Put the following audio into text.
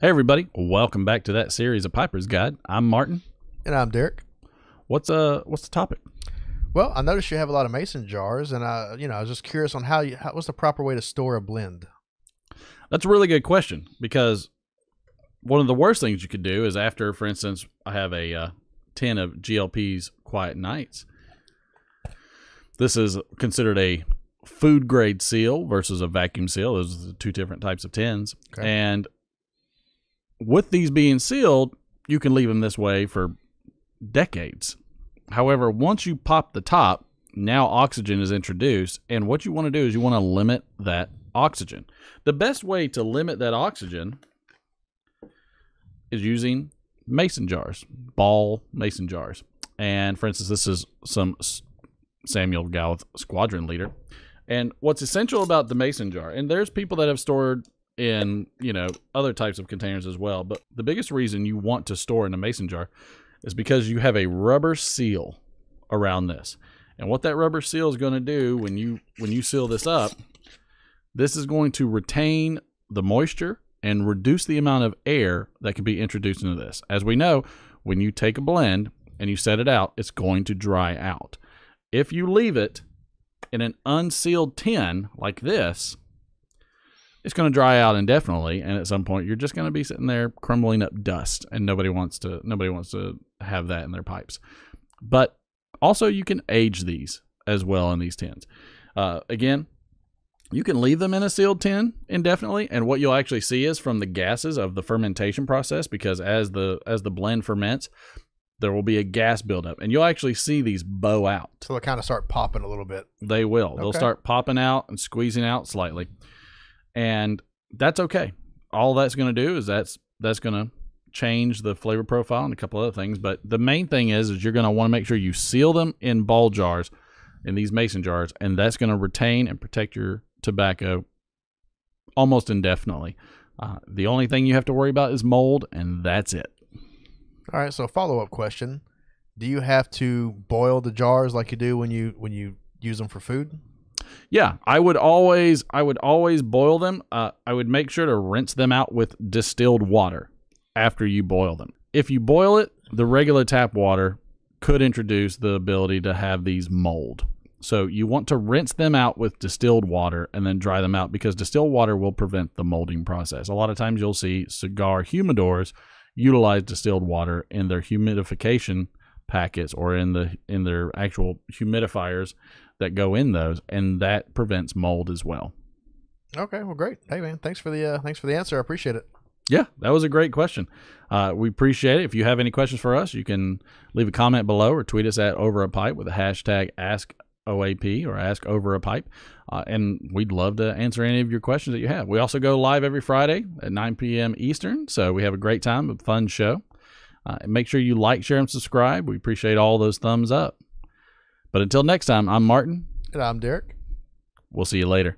Hey everybody, welcome back to that series of Piper's Guide. I'm Martin. And I'm Derek. What's the topic? Well, I noticed you have a lot of mason jars, and I was just curious on what's the proper way to store a blend. That's a really good question, because one of the worst things you could do is after, for instance, I have a tin of GLP's Quiet Nights. This is considered a food grade seal versus a vacuum seal. Those are the two different types of tins. Okay. And with these being sealed, you can leave them this way for decades. However, once you pop the top, now oxygen is introduced, and what you want to do is you want to limit that oxygen. The best way to limit that oxygen is using mason jars, ball mason jars. And for instance, this is some Samuel Gawith Squadron Leader. And what's essential about the mason jar, and there's people that have stored in, other types of containers as well, but the biggest reason you want to store in a mason jar is because you have a rubber seal around this. And what that rubber seal is going to do when you seal this up, this is going to retain the moisture and reduce the amount of air that can be introduced into this. As we know, when you take a blend and you set it out, it's going to dry out. If you leave it in an unsealed tin like this, it's going to dry out indefinitely, and at some point you're just going to be sitting there crumbling up dust, and nobody wants to have that in their pipes. But also you can age these as well in these tins. Again, you can leave them in a sealed tin indefinitely, and what you'll actually see is from the gases of the fermentation process, because as the blend ferments, there will be a gas buildup, and you'll actually see these bow out. So they'll kind of start popping a little bit. They will. Okay. They'll start popping out and squeezing out slightly. And that's okay. All that's going to do is that's going to change the flavor profile and a couple other things. But the main thing is you're going to want to make sure you seal them in ball jars, in these mason jars, and that's going to retain and protect your tobacco almost indefinitely. The only thing you have to worry about is mold, and that's it. All right. So follow-up question: do you have to boil the jars like you do when you use them for food? Yeah, I would always boil them. I would make sure to rinse them out with distilled water after you boil them. If you boil it, the regular tap water could introduce the ability to have these mold. So you want to rinse them out with distilled water and then dry them out, because distilled water will prevent the molding process. A lot of times you'll see cigar humidors utilize distilled water in their humidification packets or in their actual humidifiers that go in those, and that prevents mold as well. Okay, well, great. Hey, man, thanks for the answer. I appreciate it. Yeah, that was a great question. We appreciate it. If you have any questions for us, you can leave a comment below or tweet us at Over a Pipe with the hashtag AskOAP or AskOverAPipe, and we'd love to answer any of your questions that you have. We also go live every Friday at 9 p.m. Eastern, so we have a great time, a fun show. And make sure you like, share, and subscribe. We appreciate all those thumbs up. But until next time, I'm Martin. And I'm Derek. We'll see you later.